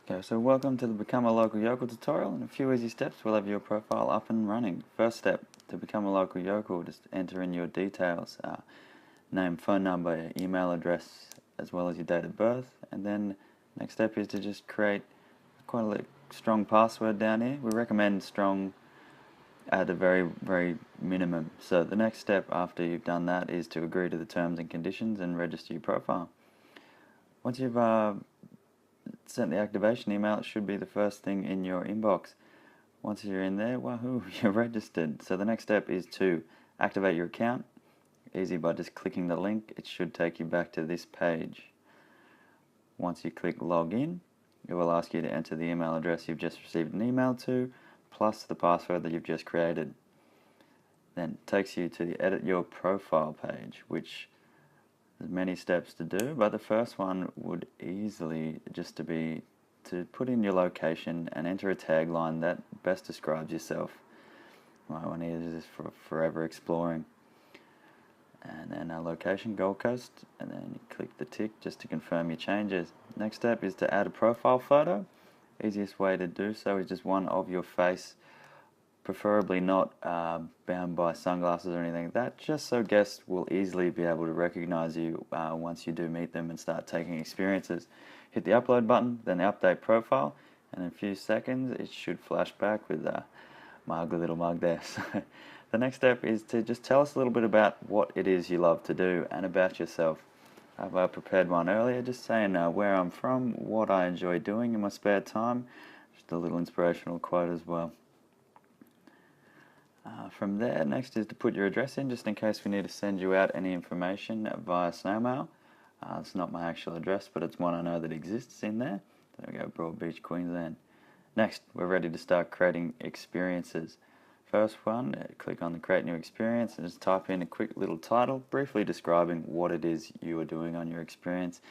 Okay, so welcome to the Become a Local Yokel tutorial. In a few easy steps, we'll have your profile up and running. First step, to become a local yokel, just enter in your details, name, phone number, email address, as well as your date of birth. And then next step is to just create quite a strong password down here. We recommend strong at the very minimum. So the next step after you've done that is to agree to the terms and conditions and register your profile. Once you've sent the activation email, it should be the first thing in your inbox. Once you're in there, wahoo, you're registered. So the next step is to activate your account. Easy by just clicking the link. It should take you back to this page. Once you click login, it will ask you to enter the email address you've just received an email to, plus the password that you've just created. Then it takes you to the edit your profile page, which there's many steps to do, but the first one would easily just to put in your location and enter a tagline that best describes yourself. My one is for forever exploring. And then our location, Gold Coast, and then you click the tick just to confirm your changes. Next step is to add a profile photo. Easiest way to do so is just one of your face, preferably not bound by sunglasses or anything like that, just so guests will easily be able to recognize you once you do meet them and start taking experiences. Hit the upload button, then the update profile, and in a few seconds it should flash back with my ugly little mug there. So the next step is to just tell us a little bit about what it is you love to do and about yourself. I've prepared one earlier, just saying where I'm from, what I enjoy doing in my spare time, just a little inspirational quote as well. From there, next is to put your address in, just in case we need to send you out any information via snail mail. It's not my actual address, but it's one I know that exists in there. There we go, Broadbeach, Queensland. Next, we're ready to start creating experiences. First one, click on the Create New Experience and just type in a quick little title, briefly describing what it is you are doing on your experience.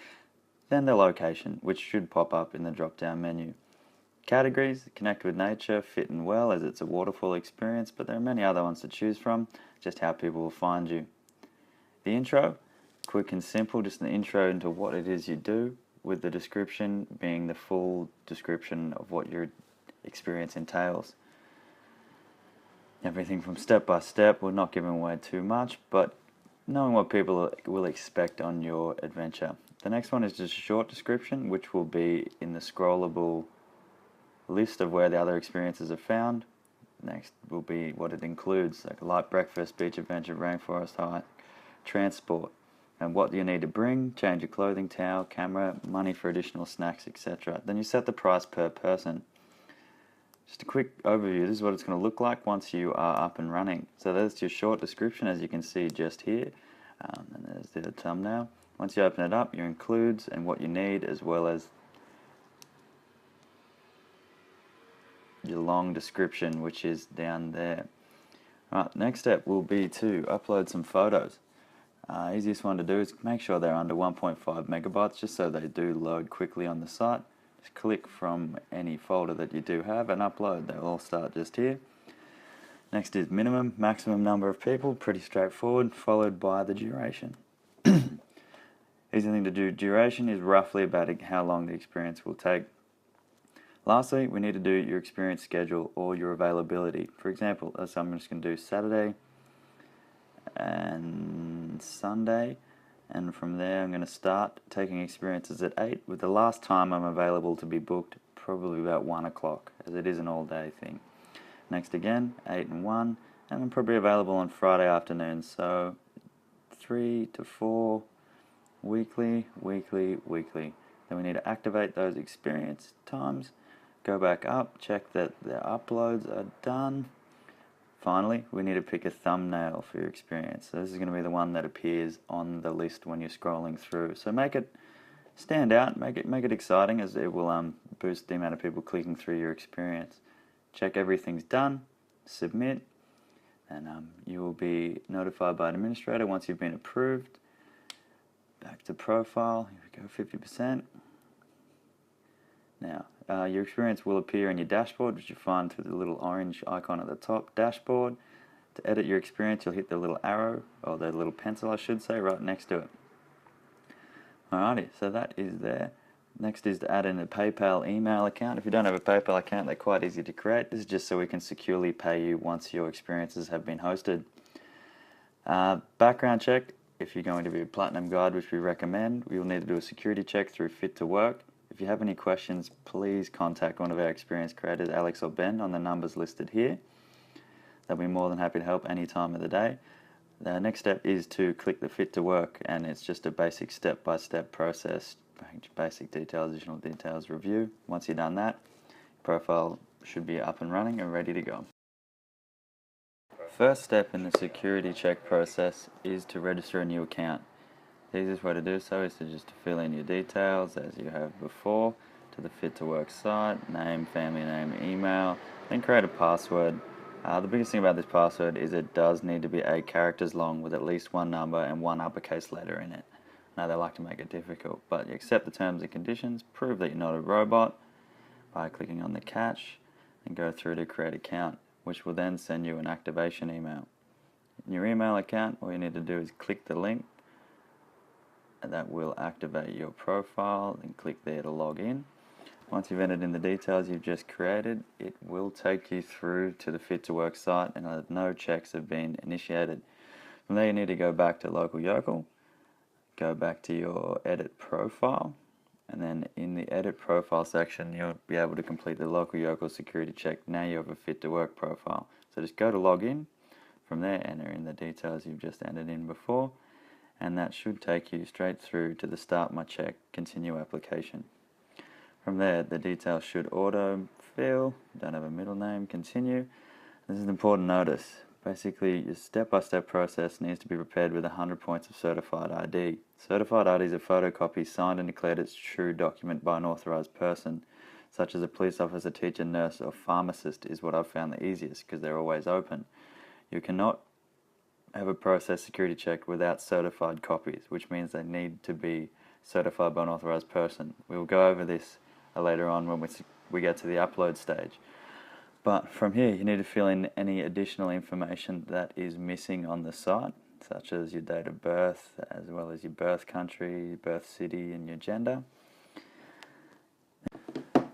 Then the location, which should pop up in the drop-down menu. Categories, connect with nature, fit and well, as it's a waterfall experience, but there are many other ones to choose from, just how people will find you. The intro, quick and simple, just an intro into what it is you do, with the description being the full description of what your experience entails. Everything from step by step, we're not giving away too much, but knowing what people will expect on your adventure. The next one is just a short description, which will be in the scrollable list of where the other experiences are found. Next will be what it includes, like a light breakfast, beach adventure, rainforest hike, transport, and what you need to bring, change your clothing, towel, camera, money for additional snacks, etc. Then you set the price per person. Just a quick overview, this is what it's going to look like once you are up and running. So that's your short description, as you can see just here, and there's the thumbnail. Once you open it up, your includes and what you need, as well as your long description, which is down there. Right, next step will be to upload some photos. Easiest one to do is make sure they're under 1.5 megabytes, just so they do load quickly on the site. Just click from any folder that you do have and upload. They'll all start just here. Next is minimum, maximum number of people, pretty straightforward, followed by the duration. Easy thing to do, duration is roughly about how long the experience will take. Lastly, we need to do your experience schedule or your availability. For example, so I'm just going to do Saturday and Sunday, and from there I'm going to start taking experiences at 8, with the last time I'm available to be booked probably about 1 o'clock, as it is an all-day thing. Next again, 8 and 1, and I'm probably available on Friday afternoon, so 3 to 4, weekly. Then we need to activate those experience times. Go back up, check that the uploads are done. Finally, we need to pick a thumbnail for your experience. So this is going to be the one that appears on the list when you're scrolling through. So make it stand out, make it exciting, as it will boost the amount of people clicking through your experience. Check everything's done, submit, and you will be notified by an administrator once you've been approved. Back to profile, here we go, 50%. Now, your experience will appear in your dashboard, which you find through the little orange icon at the top, dashboard. To edit your experience, you'll hit the little arrow, or the little pencil I should say, right next to it. Alrighty, so that is there. Next is to add in a PayPal email account. If you don't have a PayPal account, they're quite easy to create. This is just so we can securely pay you once your experiences have been hosted. Background check. If you're going to be a Platinum Guide, which we recommend, we will need to do a security check through Fit to Work. If you have any questions, please contact one of our experienced creators, Alex or Ben, on the numbers listed here. They'll be more than happy to help any time of the day. The next step is to click the Fit to Work, and it's just a basic step-by-step process, basic details, additional details review. Once you've done that, your profile should be up and running and ready to go. First step in the security check process is to register a new account. The easiest way to do so is to just fill in your details as you have before to the Fit to Work site, name, family name, email, then create a password. The biggest thing about this password is it does need to be 8 characters long with at least one number and one uppercase letter in it. Now they like to make it difficult, but you accept the terms and conditions, prove that you're not a robot by clicking on the catch and go through to create account, which will then send you an activation email. In your email account, all you need to do is click the link and that will activate your profile, and click there to log in. Once you've entered in the details you've just created, it will take you through to the Fit to Work site and no checks have been initiated. From there you need to go back to localyokl, go back to your edit profile, and then in the edit profile section you'll be able to complete the localyokl security check. Now you have a Fit to Work profile. So just go to login, from there enter in the details you've just entered in before, and that should take you straight through to the Start My Check Continue application. From there the details should auto-fill, don't have a middle name, continue. This is an important notice. Basically, your step-by-step process needs to be prepared with 100 points of certified ID. Certified ID is a photocopy signed and declared as true document by an authorized person, such as a police officer, teacher, nurse, or pharmacist is what I've found the easiest because they're always open. You cannot have a process security check without certified copies, which means they need to be certified by an authorized person. We will go over this later on when we get to the upload stage. But from here you need to fill in any additional information that is missing on the site, such as your date of birth, as well as your birth country, birth city, and your gender.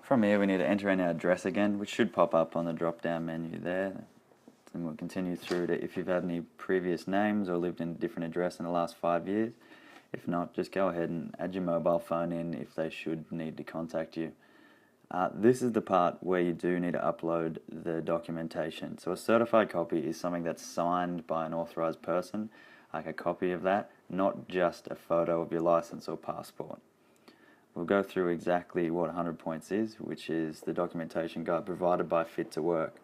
From here we need to enter in our address again, which should pop up on the drop down menu there. And we'll continue through to if you've had any previous names or lived in a different address in the last 5 years. If not, just go ahead and add your mobile phone in if they should need to contact you. This is the part where you do need to upload the documentation. So a certified copy is something that's signed by an authorized person, like a copy of that, not just a photo of your license or passport. We'll go through exactly what 100 points is, which is the documentation guide provided by Fit to Work.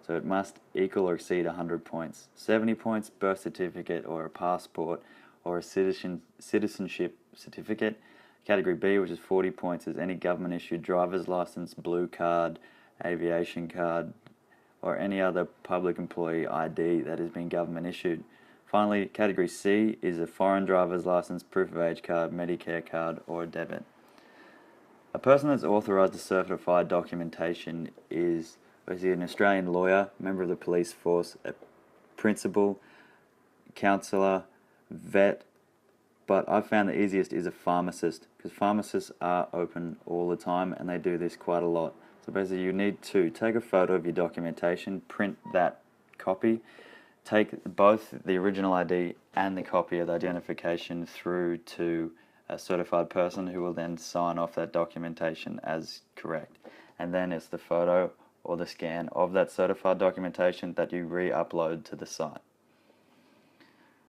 So it must equal or exceed 100 points. 70 points, birth certificate or a passport or a citizenship certificate. Category B, which is 40 points, is any government issued driver's license, blue card, aviation card, or any other public employee ID that has been government issued. Finally, Category C is a foreign driver's license, proof of age card, Medicare card, or a debit. A person that's authorised to certify documentation is basically an Australian lawyer, member of the police force, a principal, counsellor, vet, but I've found the easiest is a pharmacist, because pharmacists are open all the time and they do this quite a lot. So basically you need to take a photo of your documentation, print that copy, take both the original ID and the copy of the identification through to a certified person who will then sign off that documentation as correct. And then it's the photo or the scan of that certified documentation that you re-upload to the site.